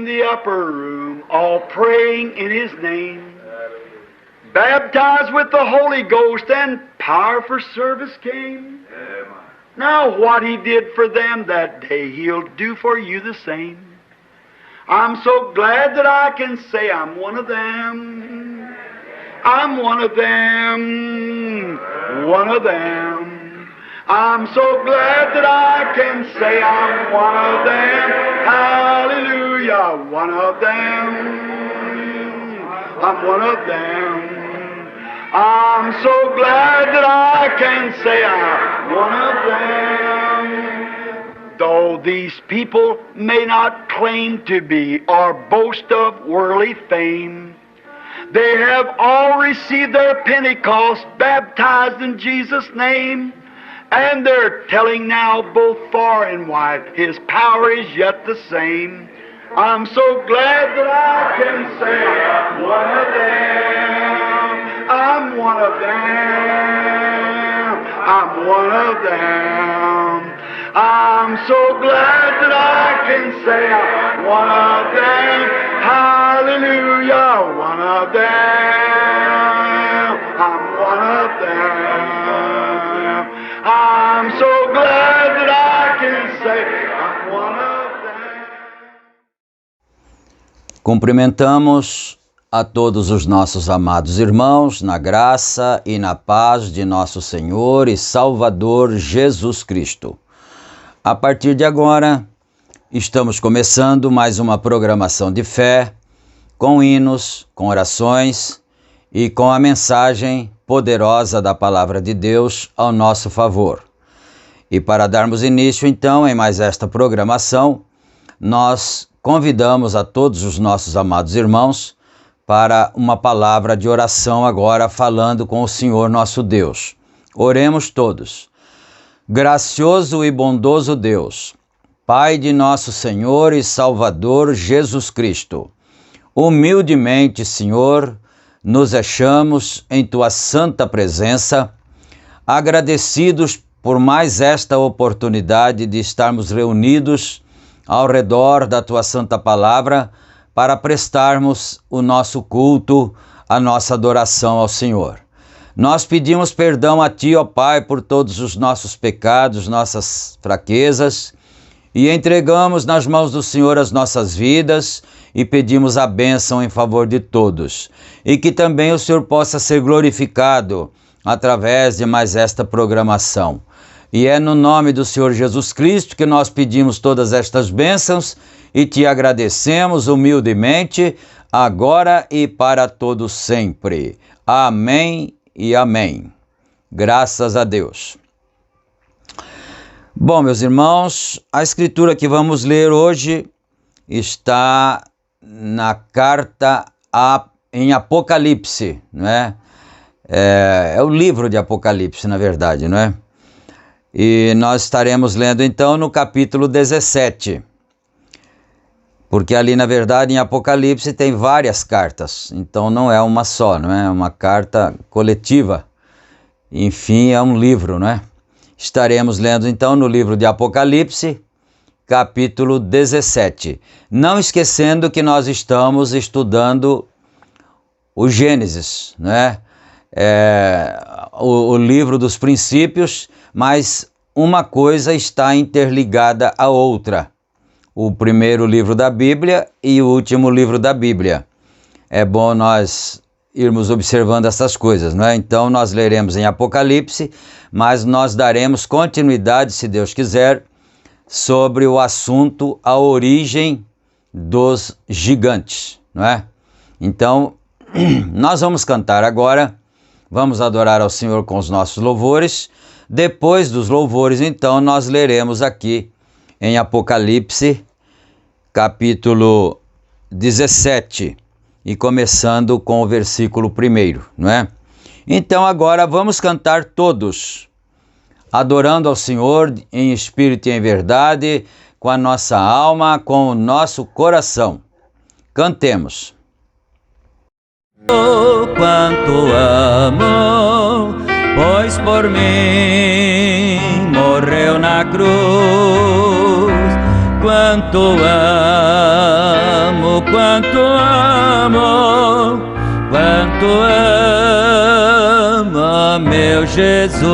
the upper room, all praying in His name. Baptized with the Holy Ghost, and power for service came. Now what He did for them that day, He'll do for you the same. I'm so glad that I can say I'm one of them. I'm one of them. One of them. I'm so glad that I can say I'm one of them. Hallelujah. One of them. I'm one of them. I'm so glad that I can say I'm one of them. Though these people may not claim to be or boast of worldly fame, they have all received their Pentecost, baptized in Jesus' name, and they're telling now both far and wide, His power is yet the same. I'm so glad that I can say I'm one of them. I'm one of them. I'm one of them. I'm so glad that I can say I'm one of them. Hallelujah, one of them. I'm one of them. I'm so glad that I can say I'm one of them. Cumprimentamos a todos os nossos amados irmãos na graça e na paz de nosso Senhor e Salvador Jesus Cristo. A partir de agora, estamos começando mais uma programação de fé, com hinos, com orações e com a mensagem poderosa da Palavra de Deus ao nosso favor. E para darmos início então em mais esta programação, nós convidamos a todos os nossos amados irmãos para uma palavra de oração agora falando com o Senhor nosso Deus. Oremos todos. Gracioso e bondoso Deus, Pai de nosso Senhor e Salvador Jesus Cristo, humildemente, Senhor, nos achamos em Tua santa presença, agradecidos por mais esta oportunidade de estarmos reunidos ao redor da Tua santa palavra para prestarmos o nosso culto, a nossa adoração ao Senhor. Nós pedimos perdão a Ti, ó Pai, por todos os nossos pecados, nossas fraquezas, e entregamos nas mãos do Senhor as nossas vidas e pedimos a bênção em favor de todos. E que também o Senhor possa ser glorificado através de mais esta programação. E é no nome do Senhor Jesus Cristo que nós pedimos todas estas bênçãos e Te agradecemos humildemente, agora e para todo sempre. Amém e amém. Graças a Deus. Bom, meus irmãos, a escritura que vamos ler hoje está na carta em Apocalipse, não é? É o livro de Apocalipse, na verdade, não é? E nós estaremos lendo então no capítulo 17. Porque ali, na verdade, em Apocalipse tem várias cartas, então não é uma só, não é? É uma carta coletiva. Enfim, é um livro, não é? Estaremos lendo então no livro de Apocalipse, capítulo 17. Não esquecendo que nós estamos estudando o Gênesis, não é? O livro dos princípios, mas uma coisa está interligada à outra. O primeiro livro da Bíblia e o último livro da Bíblia. É bom nós irmos observando essas coisas, não é? Então nós leremos em Apocalipse, mas nós daremos continuidade, se Deus quiser, sobre o assunto, a origem dos gigantes, não é? Então, nós vamos cantar agora, vamos adorar ao Senhor com os nossos louvores. Depois dos louvores, então, nós leremos aqui em Apocalipse, capítulo 17, e começando com o versículo 1, não é? Então agora vamos cantar todos, adorando ao Senhor em espírito e em verdade, com a nossa alma, com o nosso coração. Cantemos. Oh, quanto amo, pois por mim morreu na cruz. Quanto amo quanto amo, meu Jesus.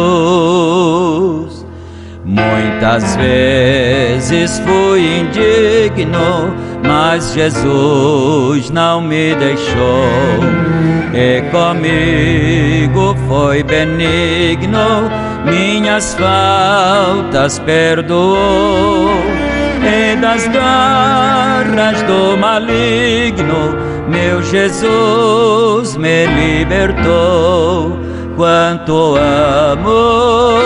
Muitas vezes fui indigno, mas Jesus não me deixou, e comigo foi benigno, minhas faltas perdoou, e das garras do maligno, meu Jesus me libertou. Quanto amo,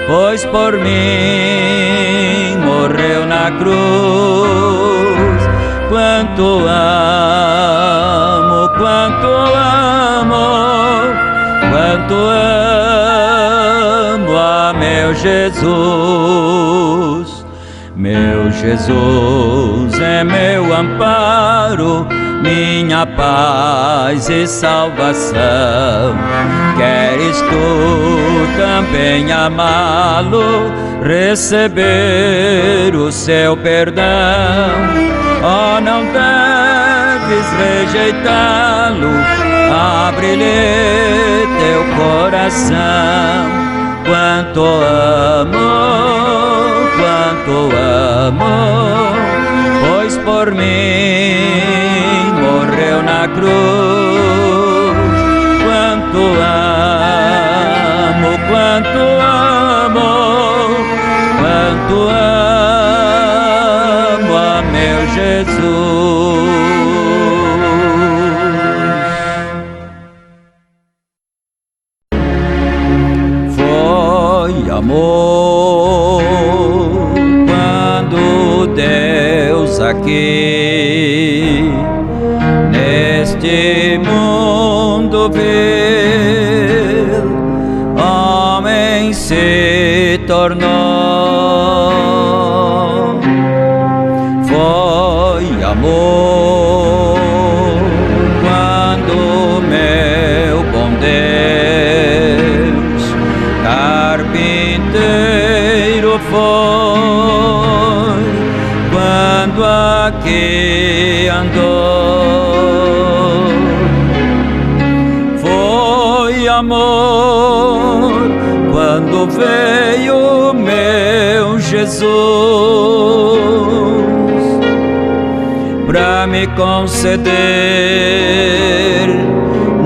pois por mim morreu na cruz. Quanto amo, a meu Jesus. Meu Jesus é meu amparo, minha paz e salvação. Queres tu também amá-lo, receber o seu perdão? Oh, não deves rejeitá-lo, abre-lhe teu coração. Quanto amo, pois por mim morreu na cruz. Quanto amo a meu Jesus. Foi amor quando Deus aqui neste mundo vil homem se tornou. Foi amor quando meu bom Deus carpinteiro foi, quando aqui andou. Foi amor quando veio meu Jesus pra me conceder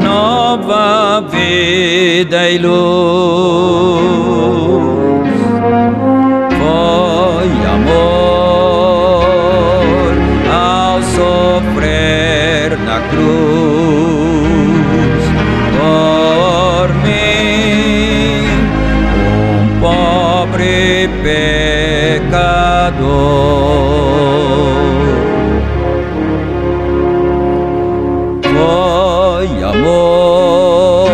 nova vida e luz. Foi amor ao sofrer na cruz por mim, um pobre pecador. Foi amor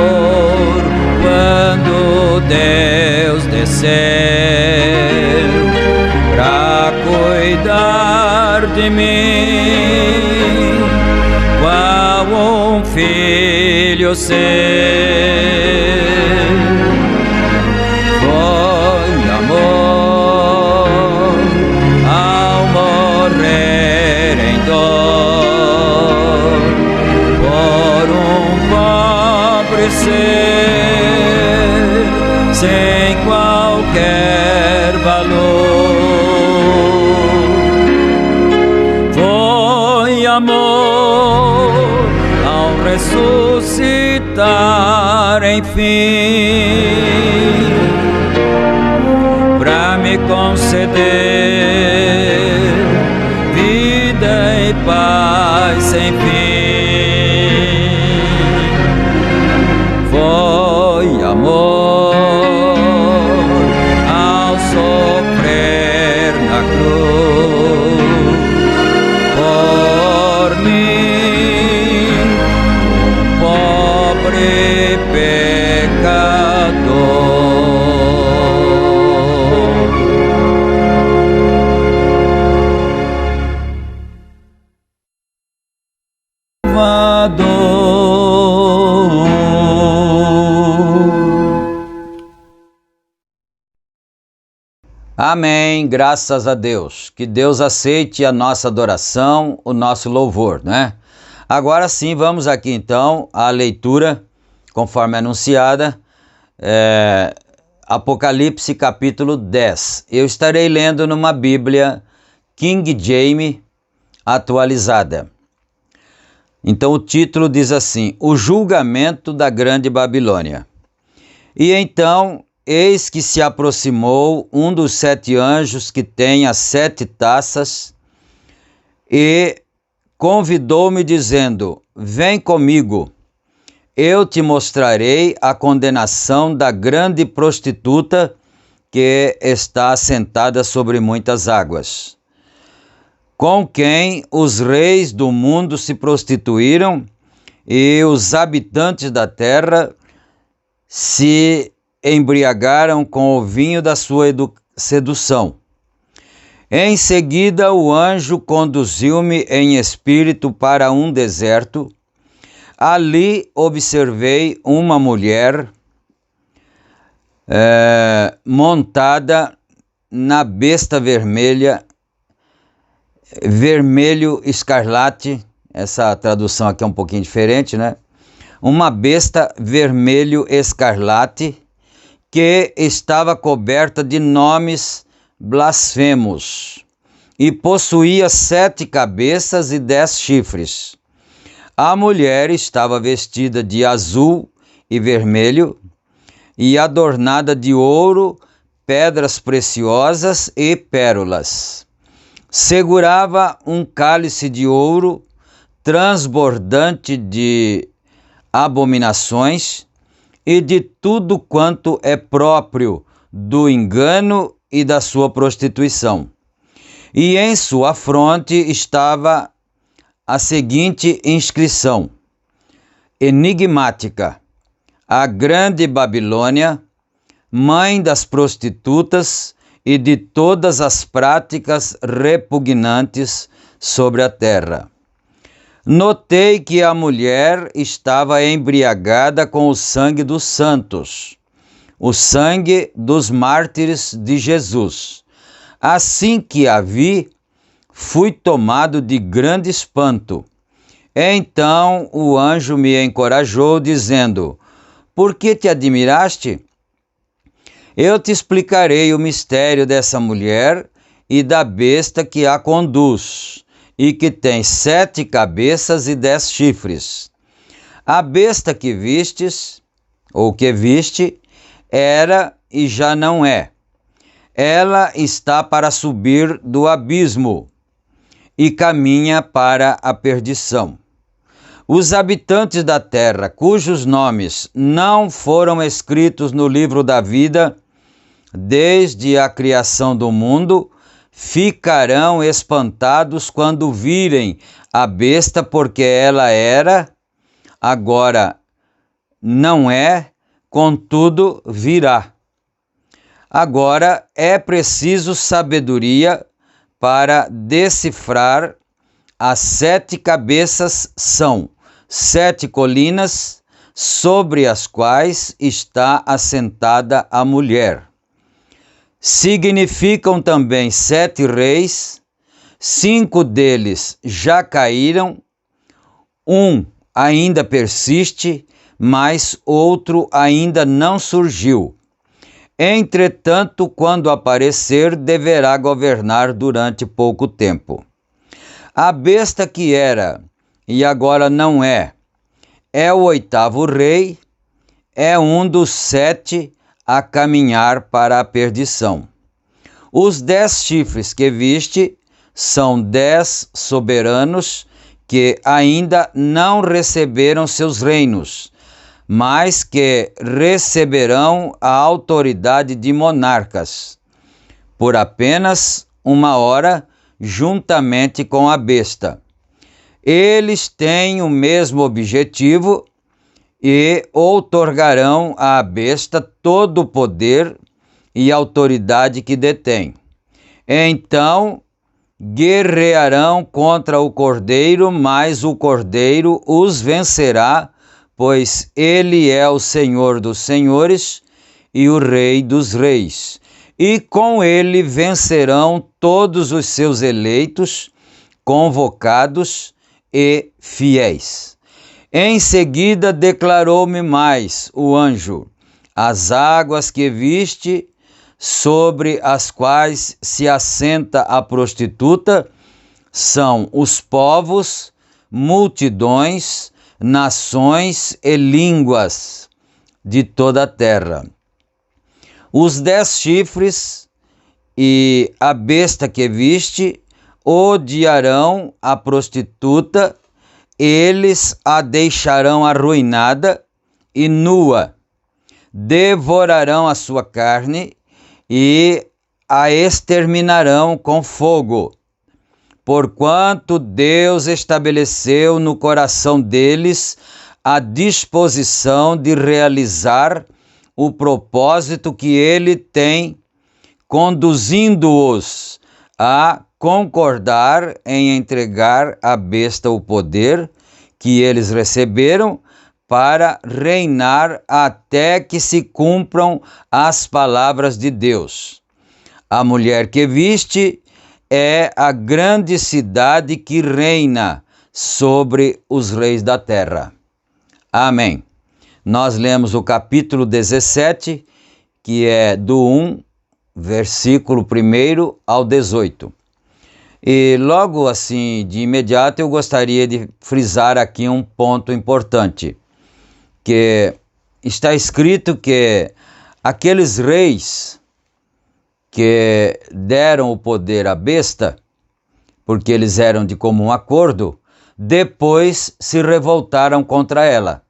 quando Deus desceu pra cuidar de mim, qual um filho seu. Foi amor ao morrer em dor por um pobre ser sem qualquer valor. Foi amor ao ressuscitar enfim pra me conceder vida e paz sem fim. Foi amor ao sofrer na cruz por mim, um pobre pecador. Amém, graças a Deus. Que Deus aceite a nossa adoração, o nosso louvor, né? Agora sim, vamos aqui então à leitura, conforme anunciada, Apocalipse capítulo 10. Eu estarei lendo numa Bíblia King James atualizada. Então o título diz assim: O julgamento da grande Babilônia. E então, eis que se aproximou um dos 7 anjos que tem as 7 taças e convidou-me dizendo: Vem comigo, eu te mostrarei a condenação da grande prostituta que está assentada sobre muitas águas, com quem os reis do mundo se prostituíram e os habitantes da terra se embriagaram com o vinho da sua sedução. Em seguida, o anjo conduziu-me em espírito para um deserto. Ali observei uma mulher montada na besta vermelha, vermelho escarlate. Essa tradução aqui é um pouquinho diferente, né? Uma besta vermelho escarlate que estava coberta de nomes blasfemos e possuía 7 cabeças e 10 chifres. A mulher estava vestida de azul e vermelho e adornada de ouro, pedras preciosas e pérolas. Segurava um cálice de ouro transbordante de abominações e de tudo quanto é próprio do engano e da sua prostituição. E em sua fronte estava a seguinte inscrição, enigmática: A grande Babilônia, mãe das prostitutas e de todas as práticas repugnantes sobre a terra. Notei que a mulher estava embriagada com o sangue dos santos, o sangue dos mártires de Jesus. Assim que a vi, fui tomado de grande espanto. Então o anjo me encorajou, dizendo: Por que te admiraste? Eu te explicarei o mistério dessa mulher e da besta que a conduz, e que tem 7 cabeças e 10 chifres. A besta que vistes, ou que viste, era e já não é. Ela está para subir do abismo e caminha para a perdição. Os habitantes da terra, cujos nomes não foram escritos no livro da vida desde a criação do mundo, ficarão espantados quando virem a besta, porque ela era, agora não é, contudo virá. Agora é preciso sabedoria para decifrar. As 7 cabeças são 7 colinas sobre as quais está assentada a mulher. Significam também 7 reis, 5 deles já caíram, um ainda persiste, mas outro ainda não surgiu. Entretanto, quando aparecer, deverá governar durante pouco tempo. A besta que era e agora não é o 8º rei, é um dos 7 a caminhar para a perdição. Os 10 chifres que viste são 10 soberanos que ainda não receberam seus reinos, mas que receberão a autoridade de monarcas, por apenas 1 hora, juntamente com a besta. Eles têm o mesmo objetivo e outorgarão à besta todo o poder e autoridade que detém. Então guerrearão contra o Cordeiro, mas o Cordeiro os vencerá, pois ele é o Senhor dos senhores e o Rei dos reis. e com ele vencerão todos os seus eleitos, convocados e fiéis. Em seguida declarou-me mais o anjo: as águas que viste, sobre as quais se assenta a prostituta, são os povos, multidões, nações e línguas de toda a terra. Os 10 chifres e a besta que viste odiarão a prostituta, eles a deixarão arruinada e nua, devorarão a sua carne e a exterminarão com fogo, porquanto Deus estabeleceu no coração deles a disposição de realizar o propósito que ele tem, conduzindo-os a concordar em entregar à besta o poder que eles receberam para reinar até que se cumpram as palavras de Deus. A mulher que viste é a grande cidade que reina sobre os reis da terra. Amém. Nós lemos o capítulo 17, que é do 1, versículo 1 ao 18. E logo assim, de imediato, eu gostaria de frisar aqui um ponto importante, que está escrito que aqueles reis que deram o poder à besta, porque eles eram de comum acordo, depois se revoltaram contra ela.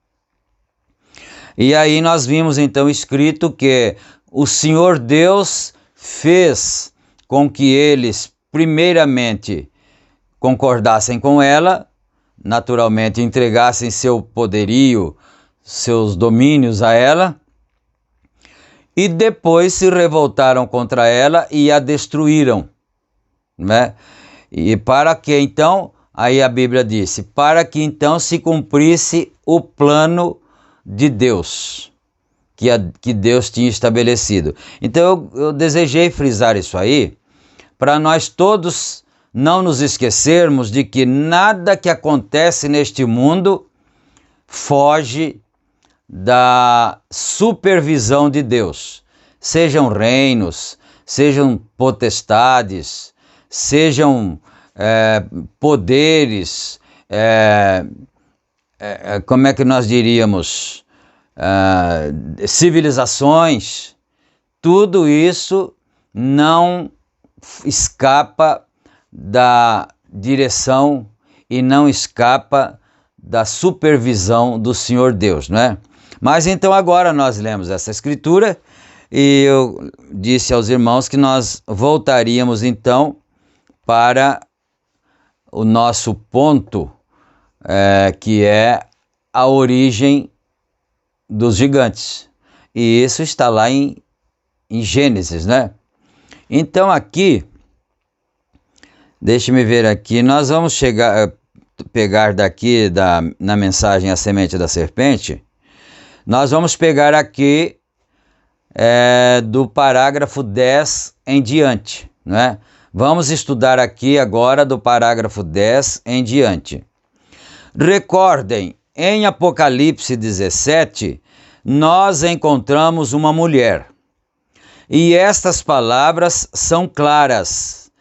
E aí nós vimos então escrito que o Senhor Deus fez com que eles primeiramente concordassem com ela, naturalmente entregassem seu poderio, seus domínios a ela, e depois se revoltaram contra ela e a destruíram, né? E para que então, aí a Bíblia disse, para que então se cumprisse o plano de Deus, que Deus tinha estabelecido. Então eu desejei frisar isso aí, para nós todos não nos esquecermos de que nada que acontece neste mundo foge da supervisão de Deus. Sejam reinos, sejam potestades, sejam poderes, como é que nós diríamos, civilizações, tudo isso não escapa da direção e não escapa da supervisão do Senhor Deus, não é? Mas então agora nós lemos essa escritura e eu disse aos irmãos que nós voltaríamos então para o nosso ponto, que é a origem dos gigantes. E isso está lá em Gênesis, né? Então aqui, deixe-me ver aqui, nós vamos pegar daqui na mensagem A Semente da Serpente, nós vamos pegar aqui do parágrafo 10 em diante, né? Vamos estudar aqui agora do parágrafo 10 em diante. Recordem, em Apocalipse 17, nós encontramos uma mulher. E estas palavras são claras.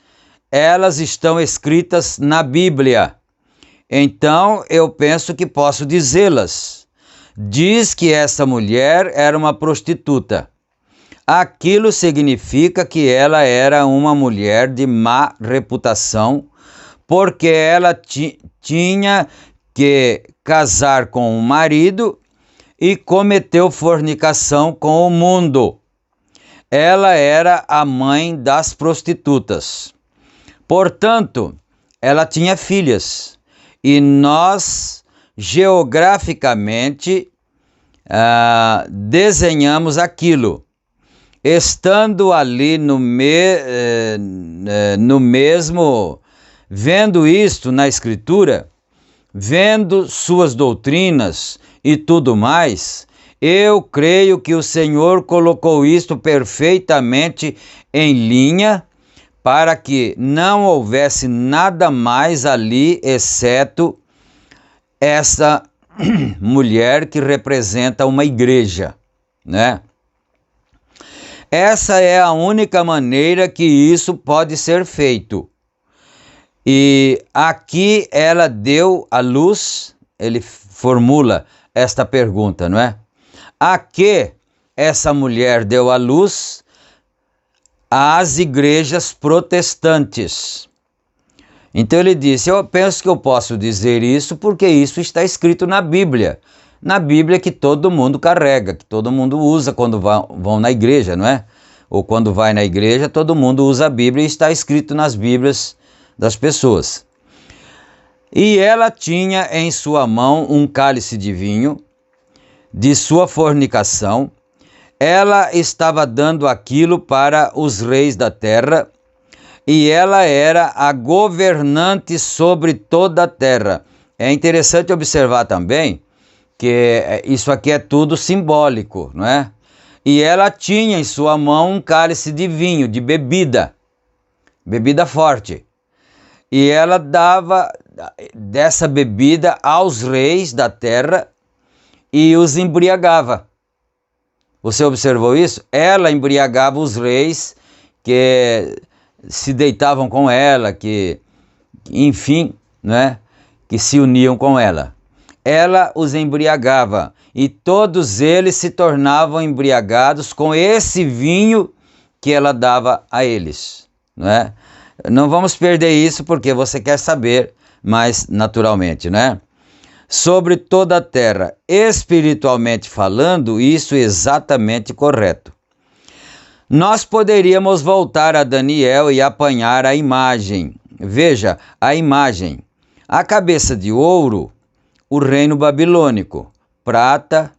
Elas estão escritas na Bíblia. Então, eu penso que posso dizê-las. Diz que essa mulher era uma prostituta. Aquilo significa que ela era uma mulher de má reputação, porque ela tinha que casar com um marido e cometeu fornicação com o mundo. Ela era a mãe das prostitutas. Portanto, ela tinha filhas. E nós, geograficamente, desenhamos aquilo. Estando ali no mesmo, vendo isto na Escritura, vendo suas doutrinas e tudo mais, Eu creio que o Senhor colocou isto perfeitamente em linha para que não houvesse nada mais ali, exceto essa mulher que representa uma igreja, né? Essa é a única maneira que isso pode ser feito. E aqui ela deu à luz, ele formula esta pergunta, não é? A que essa mulher deu à luz? Às igrejas protestantes. Então ele disse, eu penso que eu posso dizer isso porque isso está escrito na Bíblia. Na Bíblia que todo mundo carrega, que todo mundo usa quando vão na igreja, não é? Ou quando vai na igreja, todo mundo usa a Bíblia e está escrito nas Bíblias das pessoas. E ela tinha em sua mão um cálice de vinho de sua fornicação. Ela estava dando aquilo para os reis da terra, e ela era a governante sobre toda a terra. É interessante observar também que isso aqui é tudo simbólico, não é? E ela tinha em sua mão um cálice de vinho, de bebida forte. E ela dava dessa bebida aos reis da terra e os embriagava. Você observou isso? Ela embriagava os reis que se deitavam com ela, enfim, né, que se uniam com ela. Ela os embriagava e todos eles se tornavam embriagados com esse vinho que ela dava a eles, né? Não vamos perder isso porque você quer saber mais naturalmente, né? Sobre toda a terra, espiritualmente falando, isso é exatamente correto. Nós poderíamos voltar a Daniel e apanhar a imagem. Veja, a imagem. A cabeça de ouro, o reino babilônico. Prata,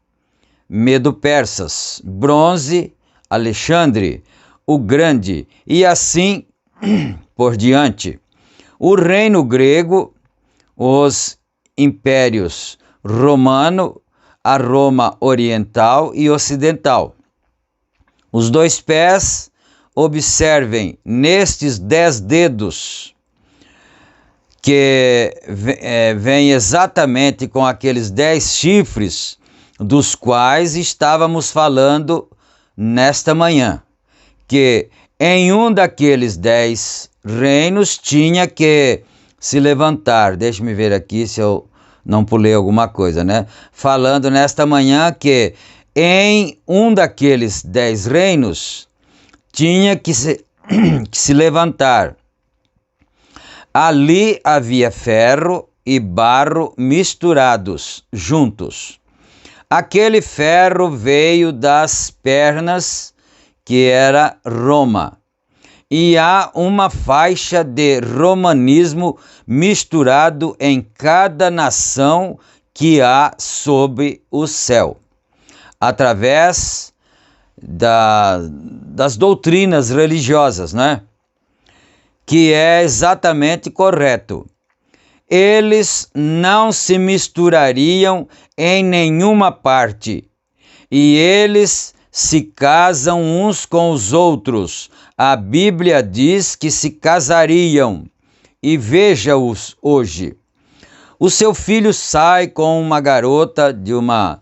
Medo-Persas. Bronze, Alexandre, o Grande. E assim por diante. O reino grego, os impérios romano, a Roma oriental e ocidental. Os 2 pés, observem nestes 10 dedos, que vem exatamente com aqueles 10 chifres dos quais estávamos falando nesta manhã, que em um daqueles 10 reinos tinha que se levantar. Deixa-me ver aqui se eu não pulei alguma coisa, né? Falando nesta manhã que em um daqueles 10 reinos tinha que se levantar. Ali havia ferro e barro misturados juntos. Aquele ferro veio das pernas, que era Roma. E há uma faixa de romanismo misturado em cada nação que há sob o céu, através das doutrinas religiosas, né? Que é exatamente correto. Eles não se misturariam em nenhuma parte, e eles se casam uns com os outros. A Bíblia diz que se casariam. E veja-os hoje. O seu filho sai com uma garota de uma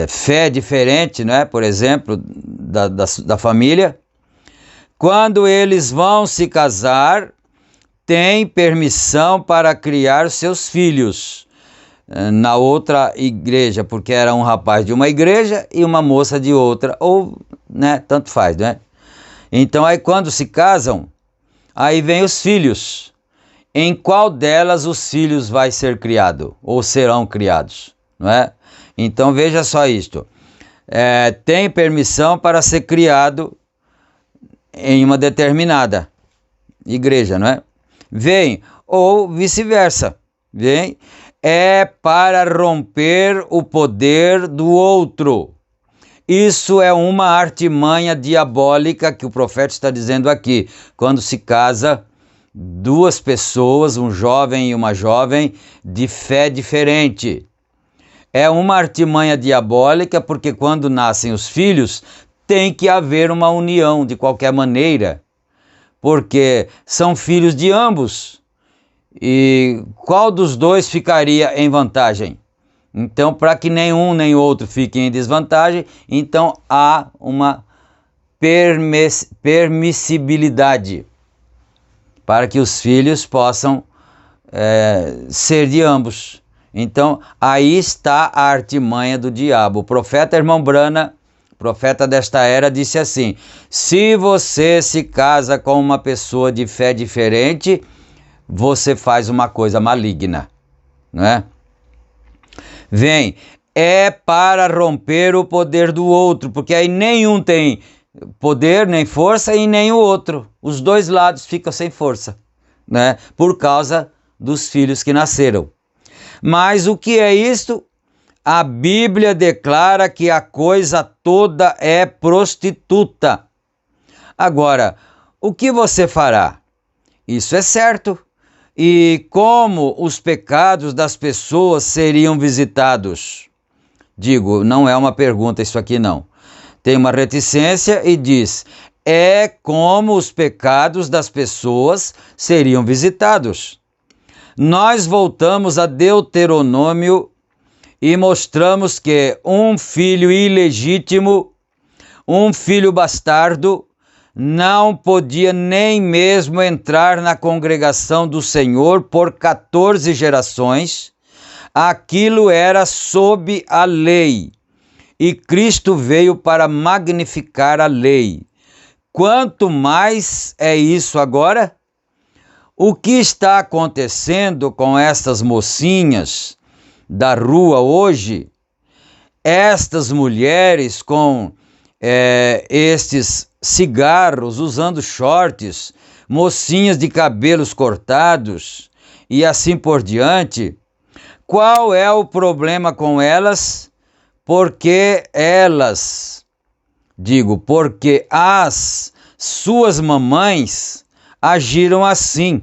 fé diferente, né? Por exemplo, da família. Quando eles vão se casar, tem permissão para criar seus filhos na outra igreja, porque era um rapaz de uma igreja e uma moça de outra, ou, né, tanto faz, né? Então aí quando se casam, aí vem os filhos. Em qual delas os filhos vai ser criado, ou serão criados, não é? Então veja só isto, tem permissão para ser criado em uma determinada igreja, não é? Vem, ou vice-versa, vem, é para romper o poder do outro. Isso é uma artimanha diabólica que o profeta está dizendo aqui. Quando se casa 2 pessoas, um jovem e uma jovem, de fé diferente. É uma artimanha diabólica, porque quando nascem os filhos, tem que haver uma união de qualquer maneira, porque são filhos de ambos. E qual dos dois ficaria em vantagem? Então, para que nenhum nem outro fiquem em desvantagem, então há uma permissibilidade para que os filhos possam ser de ambos. Então, aí está a artimanha do diabo. O profeta Irmão Brana, profeta desta era, disse assim: se você se casa com uma pessoa de fé diferente, você faz uma coisa maligna, não é? Vem, é para romper o poder do outro, porque aí nenhum tem poder, nem força, e nem o outro. Os dois lados ficam sem força, né? Por causa dos filhos que nasceram. Mas o que é isto? A Bíblia declara que a coisa toda é prostituta. Agora, o que você fará? Isso é certo. E como os pecados das pessoas seriam visitados? Digo, não é uma pergunta isso aqui não. Tem uma reticência e diz: é como os pecados das pessoas seriam visitados. Nós voltamos a Deuteronômio e mostramos que um filho ilegítimo, um filho bastardo, não podia nem mesmo entrar na congregação do Senhor por 14 gerações. Aquilo era sob a lei, e Cristo veio para magnificar a lei. Quanto mais é isso agora? O que está acontecendo com estas mocinhas da rua hoje? Estas mulheres com estes cigarros, usando shorts, mocinhas de cabelos cortados e assim por diante. Qual é o problema com elas? Porque as suas mamães agiram assim.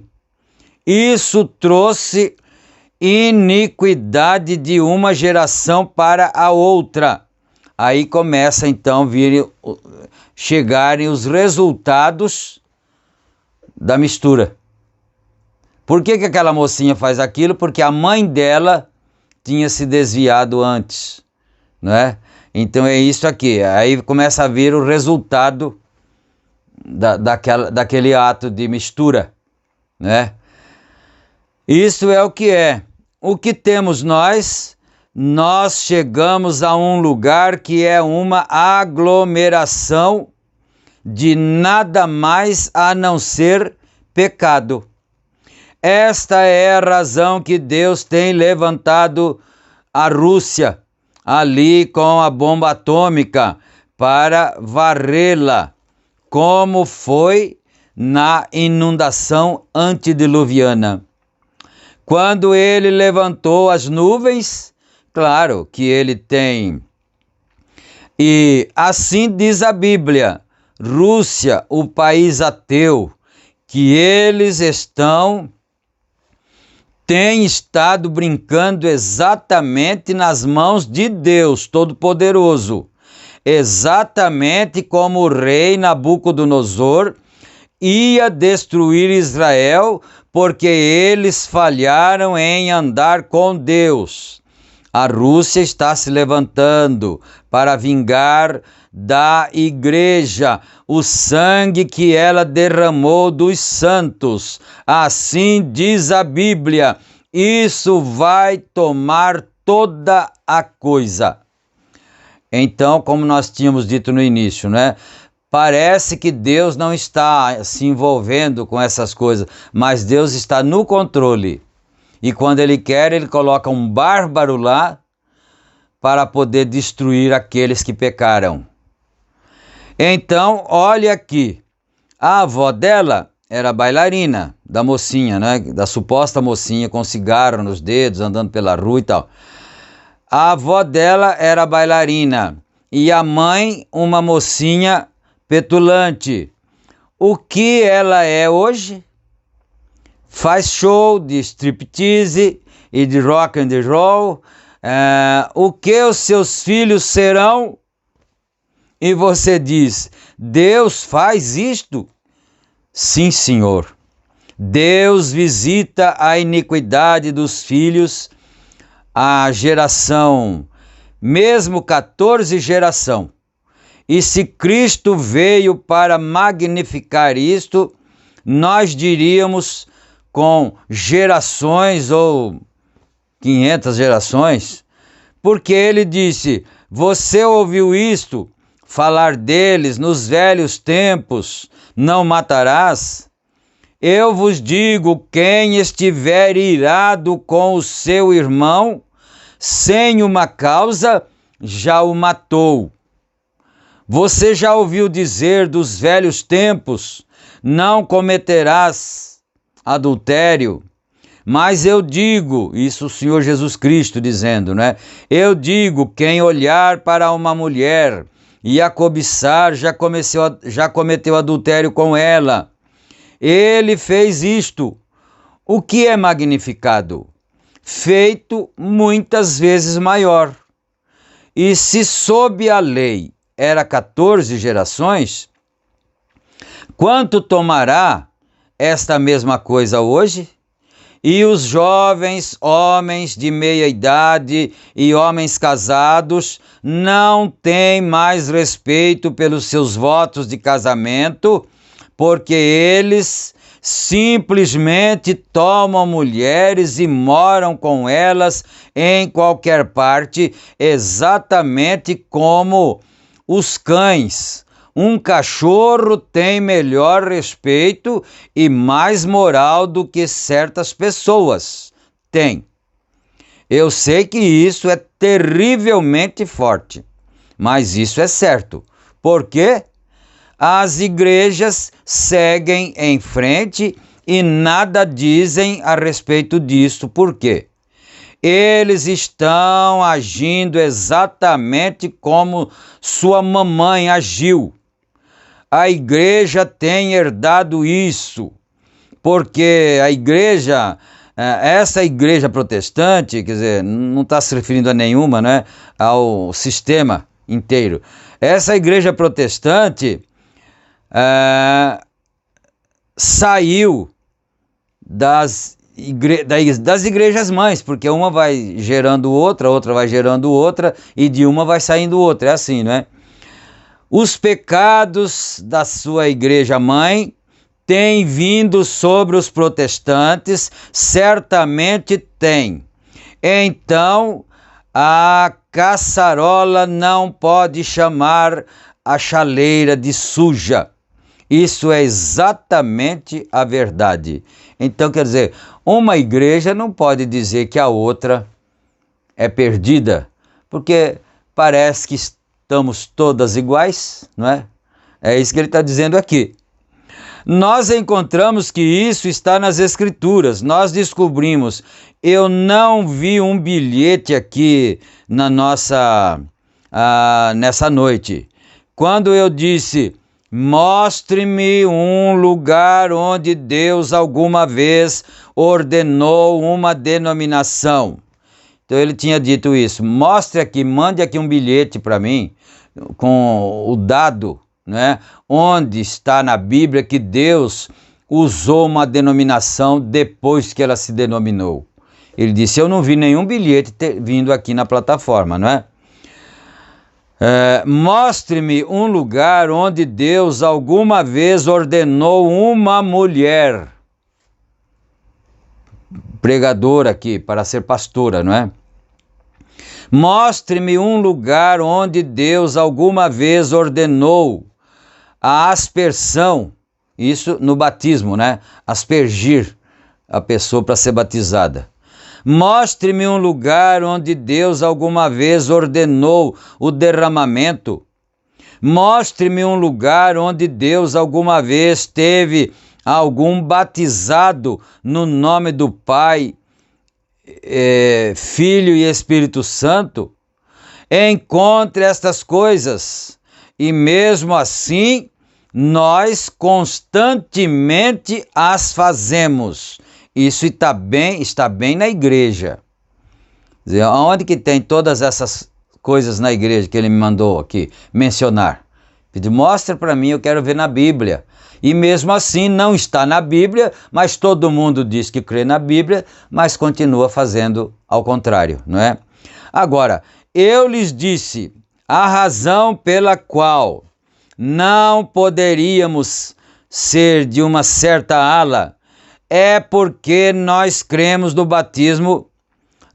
Isso trouxe iniquidade de uma geração para a outra. Aí começa então a chegarem os resultados da mistura. Por que aquela mocinha faz aquilo? Porque a mãe dela tinha se desviado antes, não é? Então é isso aqui. Aí começa a vir o resultado daquele ato de mistura, né? Isso é o que é. O que temos nós? Nós chegamos a um lugar que é uma aglomeração de nada mais a não ser pecado. Esta é a razão que Deus tem levantado a Rússia ali com a bomba atômica para varrê-la, como foi na inundação antediluviana. Quando ele levantou as nuvens, claro que ele tem. E assim diz a Bíblia, Rússia, o país ateu, que eles têm estado brincando exatamente nas mãos de Deus Todo-Poderoso, exatamente como o rei Nabucodonosor ia destruir Israel, porque eles falharam em andar com Deus. A Rússia está se levantando para vingar da igreja o sangue que ela derramou dos santos. Assim diz a Bíblia, isso vai tomar toda a coisa. Então, como nós tínhamos dito no início, né? Parece que Deus não está se envolvendo com essas coisas, mas Deus está no controle. E quando Ele quer, Ele coloca um bárbaro lá para poder destruir aqueles que pecaram. Então, olha aqui, a avó dela era bailarina, da mocinha, né? Da suposta mocinha com cigarro nos dedos, andando pela rua e tal. A avó dela era bailarina e a mãe uma mocinha petulante. O que ela é hoje? Faz show de striptease e de rock and roll, o que os seus filhos serão? E você diz, Deus faz isto? Sim, Senhor. Deus visita a iniquidade dos filhos, a geração, mesmo 14 geração. E se Cristo veio para magnificar isto, nós diríamos com gerações ou 500 gerações, porque ele disse, você ouviu isto, falar deles nos velhos tempos, não matarás? Eu vos digo, quem estiver irado com o seu irmão, sem uma causa, já o matou. Você já ouviu dizer dos velhos tempos, não cometerás adultério? Mas eu digo, isso o Senhor Jesus Cristo dizendo, né? Eu digo, quem olhar para uma mulher e a cobiçar, já cometeu adultério com ela. Ele fez isto. O que é magnificado? Feito muitas vezes maior. E se sob a lei era 14 gerações, quanto tomará esta mesma coisa hoje? E os jovens, homens de meia idade e homens casados não têm mais respeito pelos seus votos de casamento, porque eles simplesmente tomam mulheres e moram com elas em qualquer parte, exatamente como os cães. Um cachorro tem melhor respeito e mais moral do que certas pessoas têm. Eu sei que isso é terrivelmente forte, mas isso é certo. Por quê? As igrejas seguem em frente e nada dizem a respeito disso. Por quê? Eles estão agindo exatamente como sua mamãe agiu. A igreja tem herdado isso, porque a igreja, essa igreja protestante, quer dizer, não está se referindo a nenhuma, né? Ao sistema inteiro. Essa igreja protestante saiu das igrejas mães, porque uma vai gerando outra, outra vai gerando outra, e de uma vai saindo outra, é assim, não é? Os pecados da sua igreja mãe têm vindo sobre os protestantes, certamente tem. Então, a caçarola não pode chamar a chaleira de suja. Isso é exatamente a verdade. Então, quer dizer, uma igreja não pode dizer que a outra é perdida, porque parece que estamos todas iguais, não é? É isso que ele está dizendo aqui. Nós encontramos que isso está nas Escrituras. Nós descobrimos, eu não vi um bilhete aqui na nessa noite. Quando eu disse, mostre-me um lugar onde Deus alguma vez ordenou uma denominação. Então ele tinha dito isso, mostre aqui, mande aqui um bilhete para mim, com o dado, né, onde está na Bíblia que Deus usou uma denominação depois que ela se denominou. Ele disse, eu não vi nenhum bilhete vindo aqui na plataforma, não é? Mostre-me um lugar onde Deus alguma vez ordenou uma mulher pregadora aqui para ser pastora, não é? Mostre-me um lugar onde Deus alguma vez ordenou a aspersão, isso no batismo, né? Aspergir a pessoa para ser batizada. Mostre-me um lugar onde Deus alguma vez ordenou o derramamento. Mostre-me um lugar onde Deus alguma vez teve algum batizado no nome do Pai, Filho e Espírito Santo. Encontre estas coisas e mesmo assim nós constantemente as fazemos. Isso está bem na igreja. Quer dizer, onde que tem todas essas coisas na igreja que ele me mandou aqui mencionar? Ele mostra para mim, eu quero ver na Bíblia. E mesmo assim não está na Bíblia, mas todo mundo diz que crê na Bíblia, mas continua fazendo ao contrário, não é? Agora, eu lhes disse a razão pela qual não poderíamos ser de uma certa ala é porque nós cremos no batismo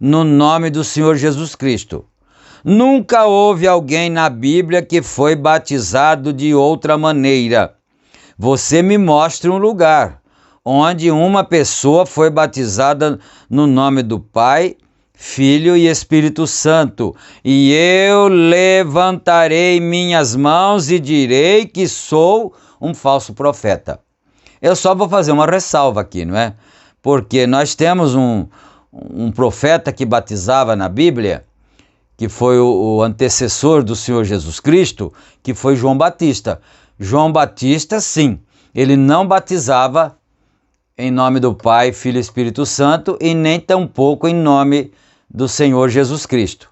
no nome do Senhor Jesus Cristo. Nunca houve alguém na Bíblia que foi batizado de outra maneira. Você me mostre um lugar onde uma pessoa foi batizada no nome do Pai, Filho e Espírito Santo, e eu levantarei minhas mãos e direi que sou um falso profeta. Eu só vou fazer uma ressalva aqui, não é? Porque nós temos um profeta que batizava na Bíblia, que foi o antecessor do Senhor Jesus Cristo, que foi João Batista. João Batista, sim, ele não batizava em nome do Pai, Filho e Espírito Santo e nem tampouco em nome do Senhor Jesus Cristo,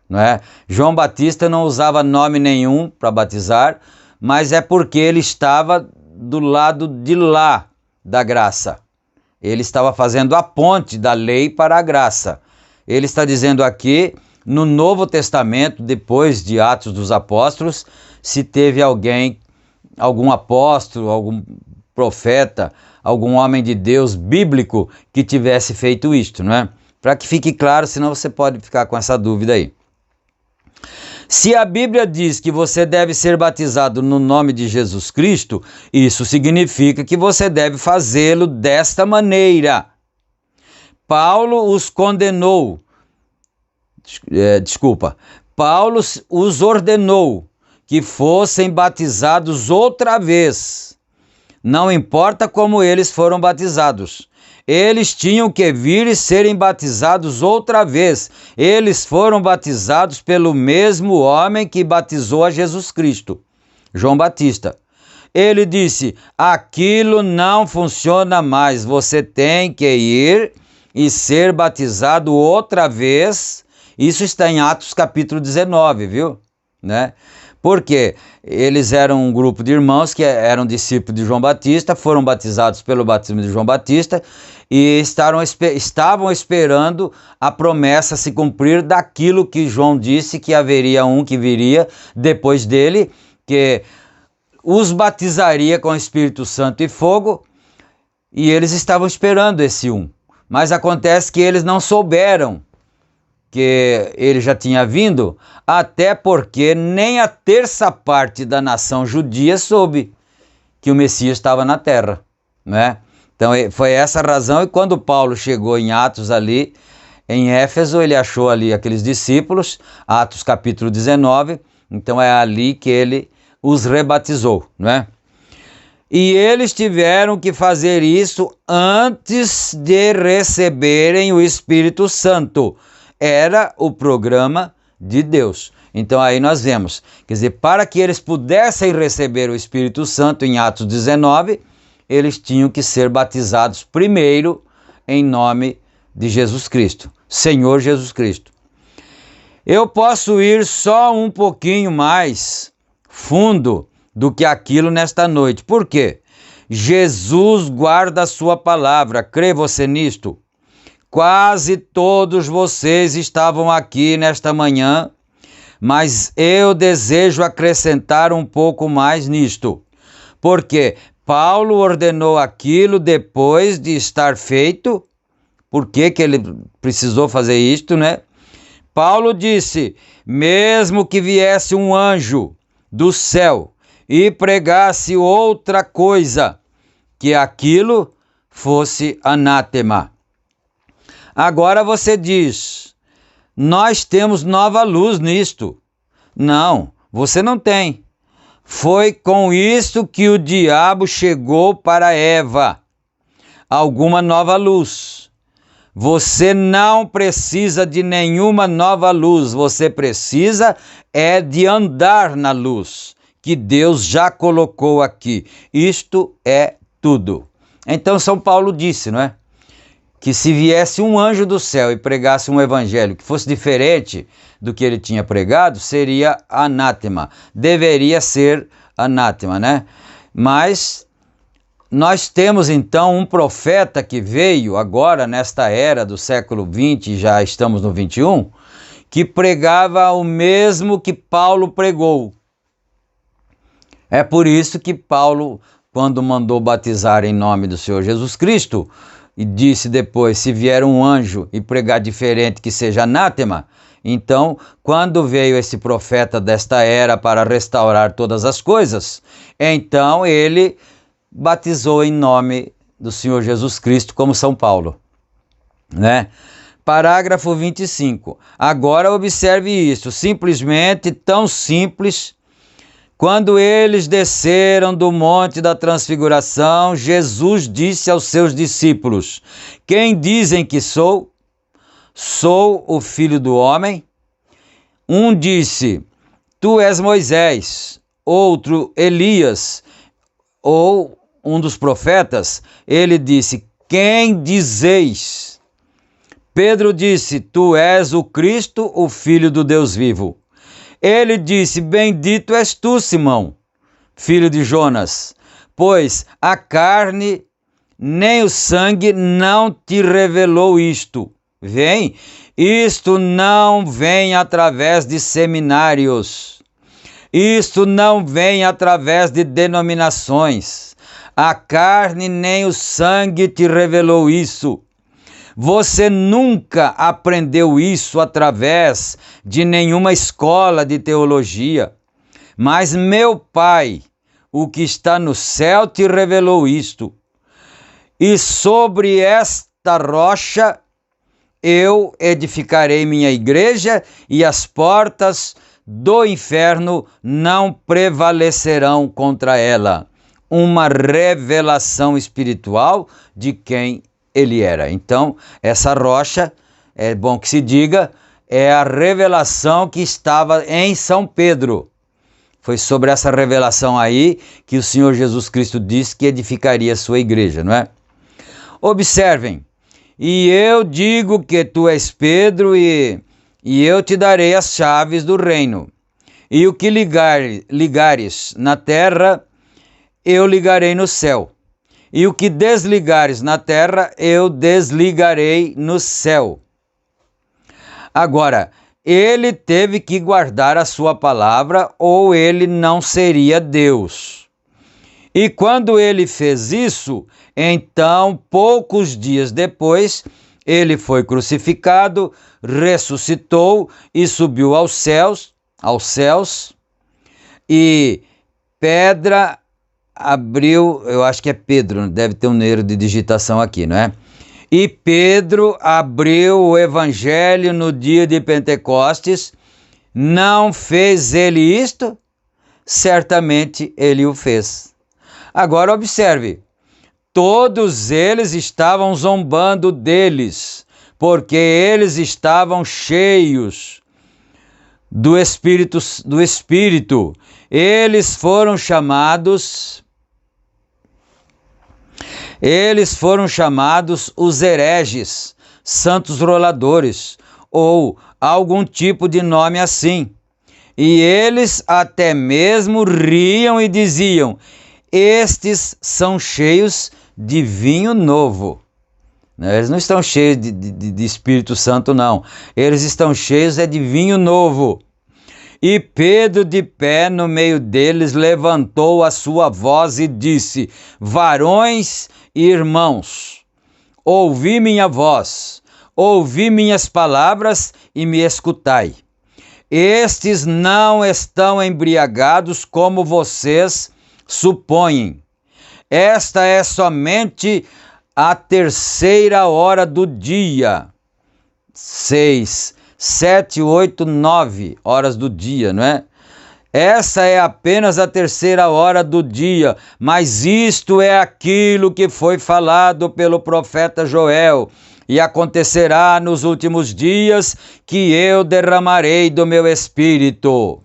não é? João Batista não usava nome nenhum para batizar, mas é porque ele estava do lado de lá da graça. Ele estava fazendo a ponte da lei para a graça. Ele está dizendo aqui, no Novo Testamento, depois de Atos dos Apóstolos, se teve alguém, algum apóstolo, algum profeta, algum homem de Deus bíblico que tivesse feito isto, não é? Para que fique claro, senão você pode ficar com essa dúvida aí. Se a Bíblia diz que você deve ser batizado no nome de Jesus Cristo, isso significa que você deve fazê-lo desta maneira. Paulo os condenou, Paulo os ordenou que fossem batizados outra vez. Não importa como eles foram batizados. Eles tinham que vir e serem batizados outra vez. Eles foram batizados pelo mesmo homem que batizou a Jesus Cristo, João Batista. Ele disse, aquilo não funciona mais, você tem que ir e ser batizado outra vez. Isso está em Atos capítulo 19, viu? Né? Porque eles eram um grupo de irmãos que eram discípulos de João Batista, foram batizados pelo batismo de João Batista e estavam esperando a promessa se cumprir daquilo que João disse, que haveria um que viria depois dele, que os batizaria com Espírito Santo e fogo, e eles estavam esperando esse um. Mas acontece que eles não souberam que ele já tinha vindo, até porque nem a terça parte da nação judia soube que o Messias estava na terra, né? Então foi essa a razão, e quando Paulo chegou em Atos ali, em Éfeso, ele achou ali aqueles discípulos, Atos capítulo 19, então é ali que ele os rebatizou, né? E eles tiveram que fazer isso antes de receberem o Espírito Santo. Era o programa de Deus. Então aí nós vemos, quer dizer, para que eles pudessem receber o Espírito Santo em Atos 19, eles tinham que ser batizados primeiro em nome de Jesus Cristo, Senhor Jesus Cristo. Eu posso ir só um pouquinho mais fundo do que aquilo nesta noite. Por quê? Jesus guarda a sua palavra. Crê você nisto? Quase todos vocês estavam aqui nesta manhã, mas eu desejo acrescentar um pouco mais nisto. Porque Paulo ordenou aquilo depois de estar feito. Por que ele precisou fazer isto, né? Paulo disse, mesmo que viesse um anjo do céu e pregasse outra coisa, que aquilo fosse anátema. Agora você diz, nós temos nova luz nisto. Não, você não tem. Foi com isto que o diabo chegou para Eva, alguma nova luz. Você não precisa de nenhuma nova luz, você precisa é de andar na luz, que Deus já colocou aqui. Isto é tudo. Então São Paulo disse, não é? que se viesse um anjo do céu e pregasse um evangelho que fosse diferente do que ele tinha pregado, seria anátema. Deveria ser anátema, né? Mas nós temos então um profeta que veio agora nesta era do século 20, já estamos no 21, que pregava o mesmo que Paulo pregou. É por isso que Paulo, quando mandou batizar em nome do Senhor Jesus Cristo, e disse depois, se vier um anjo e pregar diferente que seja anátema, então, quando veio esse profeta desta era para restaurar todas as coisas, então ele batizou em nome do Senhor Jesus Cristo como São Paulo, né? Parágrafo 25. Agora observe isso, simplesmente tão simples. Quando eles desceram do monte da transfiguração, Jesus disse aos seus discípulos: quem dizem que sou? Sou o Filho do Homem. Um disse: tu és Moisés. Outro, Elias, ou um dos profetas. Ele disse: quem dizeis? Pedro disse: tu és o Cristo, o Filho do Deus vivo. Ele disse: bendito és tu, Simão, filho de Jonas, pois a carne nem o sangue não te revelou isto. Vem, isto não vem através de seminários, isto não vem através de denominações. A carne nem o sangue te revelou isso. Você nunca aprendeu isso através de nenhuma escola de teologia, mas meu Pai, o que está no céu, te revelou isto. E sobre esta rocha eu edificarei minha igreja, e as portas do inferno não prevalecerão contra ela. Uma revelação espiritual de quem ele era. Então, essa rocha, é bom que se diga, é a revelação que estava em São Pedro. Foi sobre essa revelação aí que o Senhor Jesus Cristo disse que edificaria a sua igreja, não é? Observem, e eu digo que tu és Pedro, e eu te darei as chaves do reino. E o que ligares na terra, eu ligarei no céu. E o que desligares na terra, eu desligarei no céu. Agora, ele teve que guardar a sua palavra, ou ele não seria Deus. E quando ele fez isso, então, poucos dias depois, ele foi crucificado, ressuscitou e subiu aos céus, e pedra abriu, eu acho que é Pedro, deve ter um erro de digitação aqui, não é? E Pedro abriu o evangelho no dia de Pentecostes. Não fez ele isto? Certamente ele o fez. Agora observe, todos eles estavam zombando deles, porque eles estavam cheios do Espírito. Eles foram chamados os hereges, santos roladores, ou algum tipo de nome assim. E eles até mesmo riam e diziam: estes são cheios de vinho novo. Eles não estão cheios de Espírito Santo, não. Eles estão cheios de vinho novo. E Pedro, de pé no meio deles, levantou a sua voz e disse: varões e irmãos, ouvi minha voz, ouvi minhas palavras e me escutai. Estes não estão embriagados como vocês supõem. Esta é somente a terceira hora do dia. 6, 7, 8, 9 horas do dia, não é? Essa é apenas a terceira hora do dia, mas isto é aquilo que foi falado pelo profeta Joel. E acontecerá nos últimos dias que eu derramarei do meu espírito.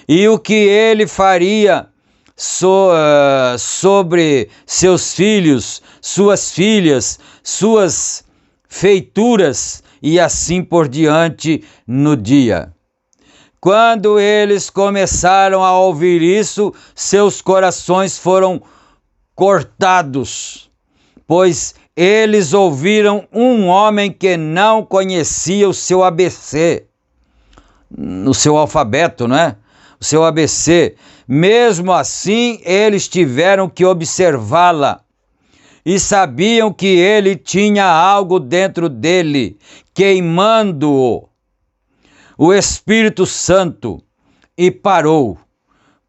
E o que ele faria sobre seus filhos, suas filhas, suas feituras e assim por diante no dia. Quando eles começaram a ouvir isso, seus corações foram cortados, pois eles ouviram um homem que não conhecia o seu ABC, no seu alfabeto, não é? O seu ABC. Mesmo assim, eles tiveram que observá-la e sabiam que ele tinha algo dentro dele, queimando-o, o Espírito Santo, e parou,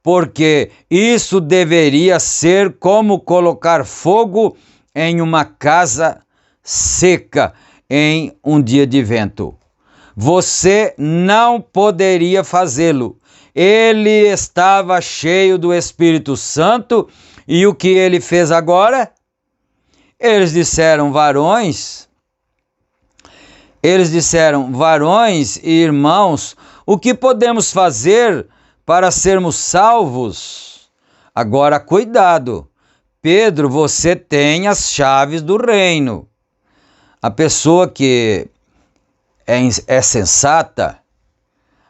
porque isso deveria ser como colocar fogo em uma casa seca em um dia de vento. Você não poderia fazê-lo. Ele estava cheio do Espírito Santo, e o que ele fez agora? Eles disseram, varões e irmãos, o que podemos fazer para sermos salvos? Agora, cuidado, Pedro, você tem as chaves do reino. A pessoa que é sensata,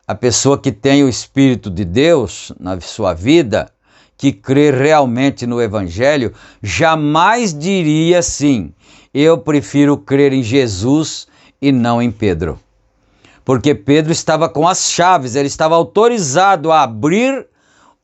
a pessoa que tem o Espírito de Deus na sua vida, que crê realmente no Evangelho, jamais diria assim, eu prefiro crer em Jesus e não em Pedro. Porque Pedro estava com as chaves, ele estava autorizado a abrir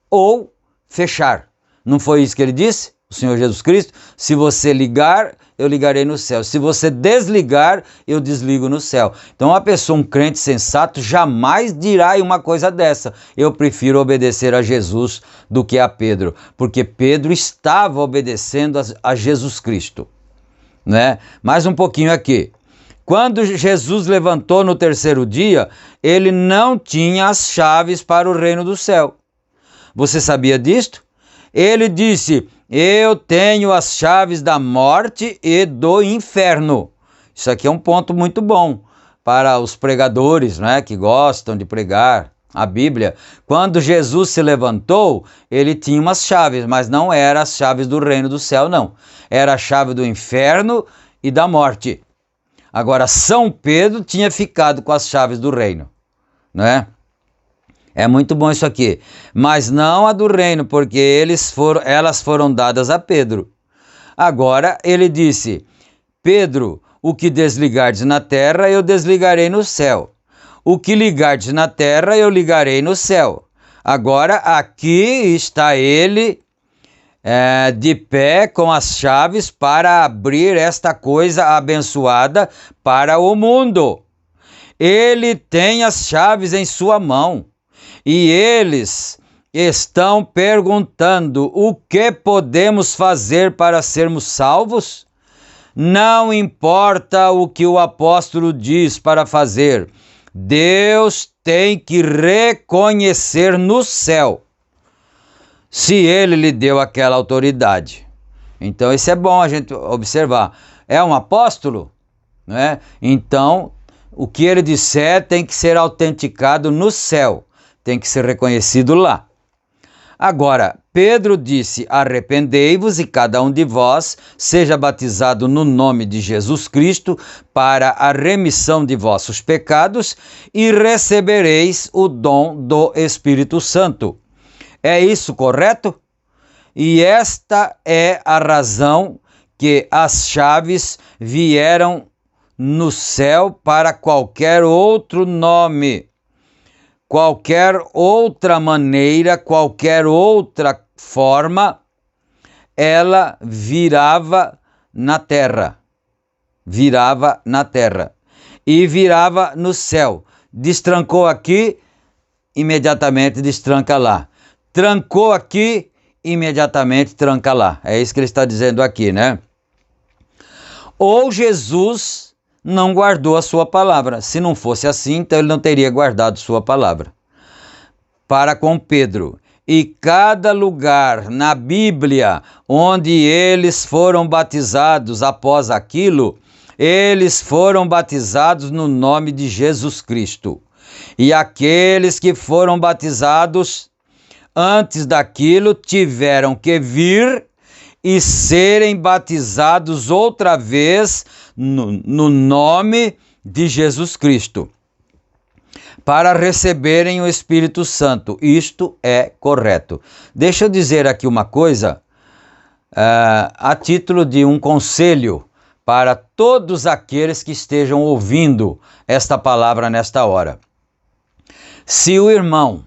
ou fechar. Não foi isso que ele disse? O Senhor Jesus Cristo, se você ligar, eu ligarei no céu. Se você desligar, eu desligo no céu. Então, uma pessoa, um crente sensato, jamais dirá uma coisa dessa. Eu prefiro obedecer a Jesus do que a Pedro. Porque Pedro estava obedecendo a Jesus Cristo, né? Mais um pouquinho aqui. Quando Jesus levantou no terceiro dia, ele não tinha as chaves para o reino do céu. Você sabia disto? Ele disse, eu tenho as chaves da morte e do inferno. Isso aqui é um ponto muito bom para os pregadores, né, que gostam de pregar a Bíblia. Quando Jesus se levantou, ele tinha umas chaves, mas não eram as chaves do reino do céu, não. Era a chave do inferno e da morte. Agora, São Pedro tinha ficado com as chaves do reino, né? É muito bom isso aqui, mas não a do reino, porque elas foram dadas a Pedro. Agora ele disse, Pedro, o que desligardes na terra, eu desligarei no céu. O que ligardes na terra, eu ligarei no céu. Agora aqui está ele de pé com as chaves para abrir esta coisa abençoada para o mundo. Ele tem as chaves em sua mão. E eles estão perguntando o que podemos fazer para sermos salvos? Não importa o que o apóstolo diz para fazer, Deus tem que reconhecer no céu se ele lhe deu aquela autoridade. Então isso é bom a gente observar. É um apóstolo, né? Então o que ele disser tem que ser autenticado no céu. Tem que ser reconhecido lá. Agora, Pedro disse, arrependei-vos e cada um de vós seja batizado no nome de Jesus Cristo para a remissão de vossos pecados e recebereis o dom do Espírito Santo. É isso correto? E esta é a razão que as chaves vieram no céu para qualquer outro nome. Qualquer outra maneira, qualquer outra forma, ela virava na terra. Virava na terra. E virava no céu. Destrancou aqui, imediatamente destranca lá. Trancou aqui, imediatamente tranca lá. É isso que ele está dizendo aqui, né? Ou Jesus não guardou a sua palavra. Se não fosse assim, então ele não teria guardado sua palavra. Para com Pedro. E cada lugar na Bíblia onde eles foram batizados após aquilo, eles foram batizados no nome de Jesus Cristo. E aqueles que foram batizados antes daquilo tiveram que vir e serem batizados outra vez no nome de Jesus Cristo, para receberem o Espírito Santo. Isto é correto. Deixa eu dizer aqui uma coisa, a título de um conselho para todos aqueles que estejam ouvindo esta palavra nesta hora. Se o irmão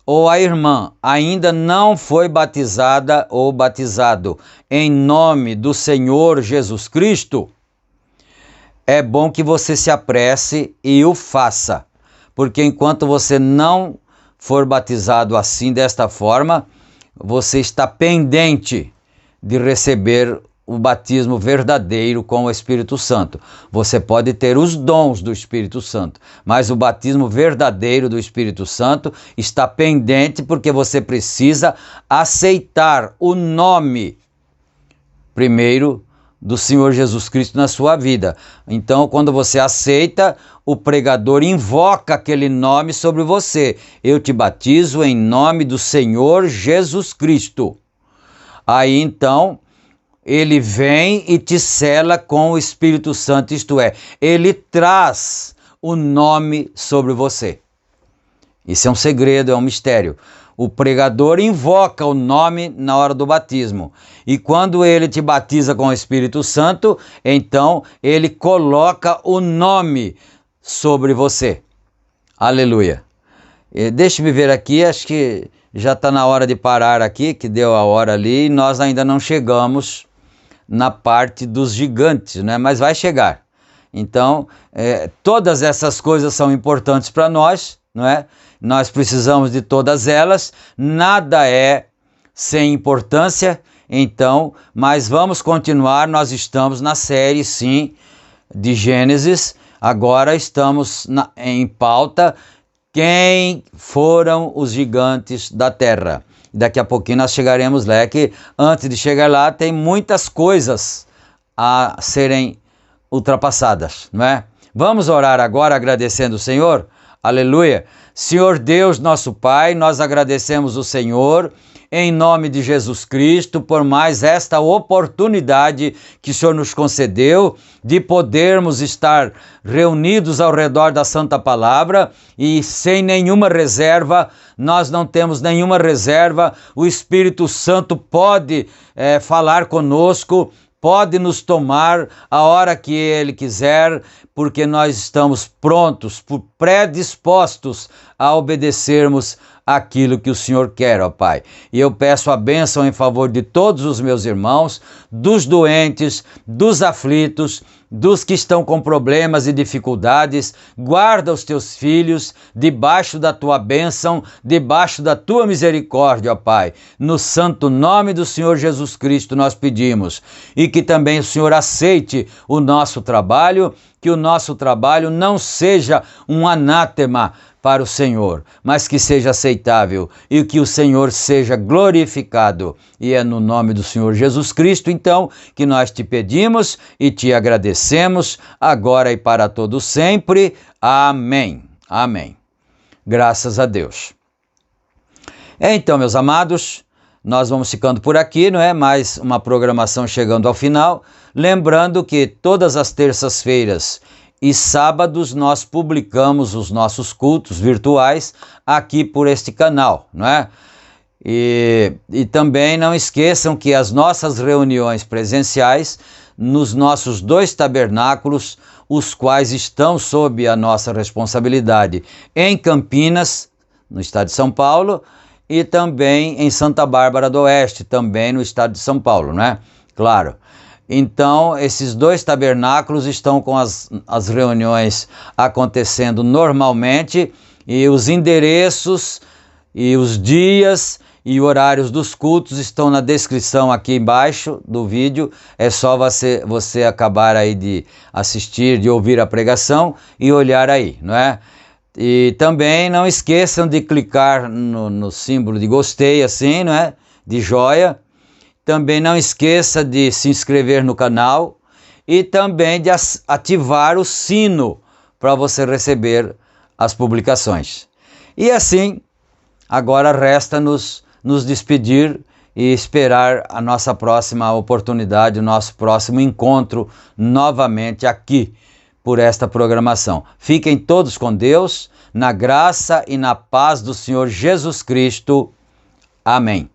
ou a irmã ainda não foi batizada ou batizado em nome do Senhor Jesus Cristo, é bom que você se apresse e o faça, porque enquanto você não for batizado assim, desta forma, você está pendente de receber o batismo verdadeiro com o Espírito Santo. Você pode ter os dons do Espírito Santo, mas o batismo verdadeiro do Espírito Santo está pendente, porque você precisa aceitar o nome primeiro do Senhor Jesus Cristo na sua vida. Então, quando você aceita, o pregador invoca aquele nome sobre você. Eu te batizo em nome do Senhor Jesus Cristo. Aí então ele vem e te sela com o Espírito Santo, isto é, ele traz o nome sobre você. Isso é um segredo, é um mistério. O pregador invoca o nome na hora do batismo. E quando ele te batiza com o Espírito Santo, então ele coloca o nome sobre você. Aleluia. Deixa-me ver aqui, acho que já está na hora de parar aqui, que deu a hora ali, e nós ainda não chegamos na parte dos gigantes, né? Mas vai chegar. Então, todas essas coisas são importantes para nós, não é? Nós precisamos de todas elas, nada é sem importância, então, mas vamos continuar, nós estamos na série, sim, de Gênesis, agora estamos em pauta, quem foram os gigantes da terra. Daqui a pouquinho nós chegaremos lá, que antes de chegar lá tem muitas coisas a serem ultrapassadas, não é? Vamos orar agora agradecendo o Senhor? Aleluia! Senhor Deus, nosso Pai, nós agradecemos o Senhor em nome de Jesus Cristo por mais esta oportunidade que o Senhor nos concedeu de podermos estar reunidos ao redor da Santa Palavra e sem nenhuma reserva. Nós não temos nenhuma reserva, o Espírito Santo pode falar conosco, pode nos tomar a hora que Ele quiser, porque nós estamos prontos, predispostos a obedecermos aquilo que o Senhor quer, ó Pai. E eu peço a bênção em favor de todos os meus irmãos, dos doentes, dos aflitos, dos que estão com problemas e dificuldades. Guarda os teus filhos debaixo da tua bênção, debaixo da tua misericórdia, ó Pai. No santo nome do Senhor Jesus Cristo nós pedimos. E que também o Senhor aceite o nosso trabalho, que o nosso trabalho não seja um anátema para o Senhor, mas que seja aceitável e que o Senhor seja glorificado. E é no nome do Senhor Jesus Cristo, então, que nós te pedimos e te agradecemos, agora e para todo sempre. Amém. Amém. Graças a Deus. Então, meus amados, nós vamos ficando por aqui, não é? Mais uma programação chegando ao final. Lembrando que todas as terças-feiras e sábados nós publicamos os nossos cultos virtuais aqui por este canal, não é? E também não esqueçam que as nossas reuniões presenciais nos nossos 2 tabernáculos, os quais estão sob a nossa responsabilidade em Campinas, no estado de São Paulo, e também em Santa Bárbara do Oeste, também no estado de São Paulo, não é? Claro. Então, esses 2 tabernáculos estão com as reuniões acontecendo normalmente, e os endereços e os dias e horários dos cultos estão na descrição aqui embaixo do vídeo. É só você acabar aí de assistir, de ouvir a pregação e olhar aí, não é? E também não esqueçam de clicar no símbolo de gostei, assim, não é? De joia. Também não esqueça de se inscrever no canal e também de ativar o sino para você receber as publicações. E assim, agora resta nos despedir e esperar a nossa próxima oportunidade, o nosso próximo encontro novamente aqui por esta programação. Fiquem todos com Deus, na graça e na paz do Senhor Jesus Cristo. Amém.